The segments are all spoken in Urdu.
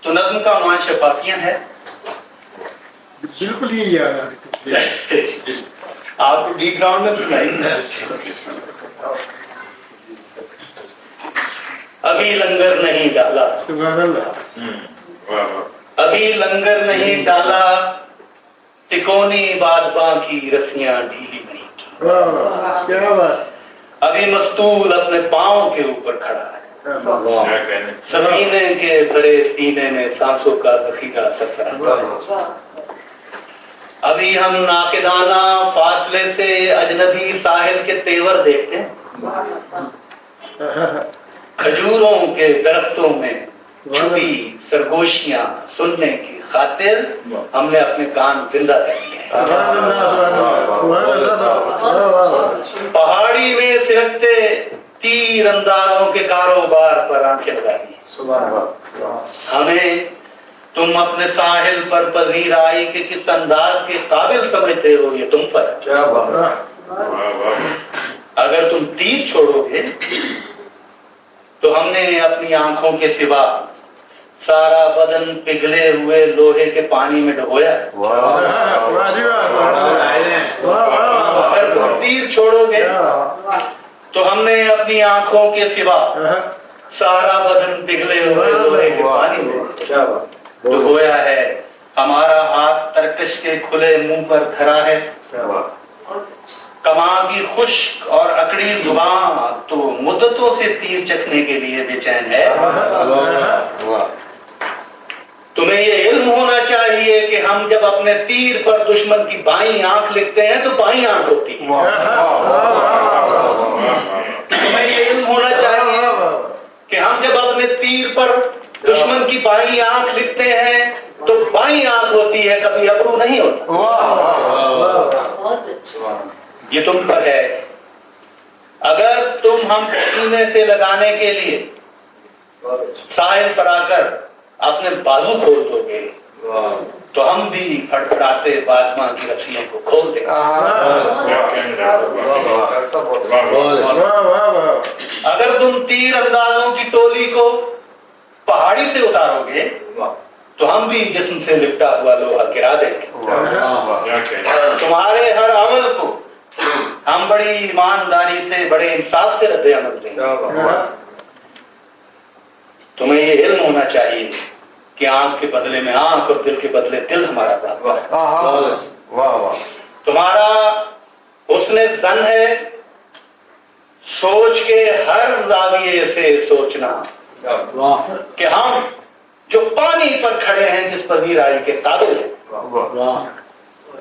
تو نظم کا عنوان شفافیاں ہے. بالکل یہی یاد آ رہی تھی. آپ کو ڈی گراؤنڈ میں سنائی. ابھی لنگر نہیں ڈالا, سبحان اللہ. ابھی لنگر نہیں ڈالا, تکونی بادباں کی رسیاں ڈھیلی نہیں کی. واہ واہ کیا بات. ابھی مستول اپنے پاؤں کے اوپر کھڑا ہے, سفینے کے بھرے سینے میں سانسوں کا ذخیرہ سرسراتا ہے. ابھی ہم ناقدانہ فاصلے سے اجنبی ساحل کے تیور دیکھتے ہیں. کھجوروں کے درختوں میں چھپی سرگوشیاں سننے کی خاطر ہم نے اپنے کان زندہ کر دیے ہیں. پہاڑی میں سرکتے تیر اندازوں کے کاروبار پر آنکھیں لگا دی. ہمیں تم اپنے ساحل پر پذیرائی کے کس انداز کے قابل سمجھتے ہو یہ تم پر. اگر تم تیر چھوڑو گے تو ہم نے اپنی آنکھوں کے سوا سارا بدن پگھلے ہوئے لوہے کے پانی میں ڈبویا. اگر تم تیر چھوڑو گے تو ہم نے اپنی آنکھوں کے سوا سارا بدن پگھلے ہوئے لوہے کے پانی میں ڈبویا ہے. ہمارا ہاتھ ترکش کے کھلے منہ پر دھرا ہے. کماں کی خشک اور اکڑی زبان تو مدتوں سے تیر چکھنے کے لیے بے چین ہے. تمہیں یہ علم ہونا چاہیے کہ ہم جب اپنے تیر پر دشمن کی بائیں آنکھ لکھتے ہیں تو بائیں آنکھ ہوتی ہے. تمہیں یہ علم ہونا چاہیے کہ ہم جب اپنے تیر پر دشمن کی بائیں آنکھ لکھتے ہیں تو بائیں آنکھ ہوتی ہے, کبھی ابرو نہیں ہوتا. یہ تم پر ہے. اگر تم ہم سینے سے لگانے کے لیے ساحل پر آ کر اپنے بازو کھول دو گے تو ہم بھی پھڑپڑاتے بادماں کی رسیوں کو کھول دیں. اگر تم تیر اندازوں کی ٹولی کو پہاڑی سے اتارو گے تو ہم بھی جسم سے لپٹا ہوا لوہا گرا دیں گے. تمہارے ہر عمل کو ہم بڑی ایمانداری سے بڑے انصاف سے رد عمل دیں گے. تمہیں یہ علم ہونا چاہیے کہ آنکھ کے بدلے میں آنکھ اور دل کے بدلے دل ہمارا بات. تمہارا حسن ظن ہے سوچ کے ہر زاویے سے سوچنا کہ ہم جو پانی پر کھڑے ہیں کس پذیرائی کے قابل ہیں.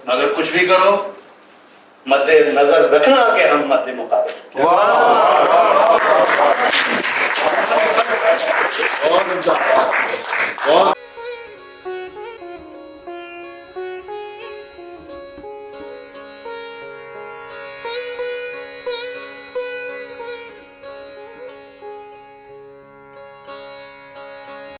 مگر کچھ بھی کرو مد نظر رکھنا کہ ہم مد مقابل.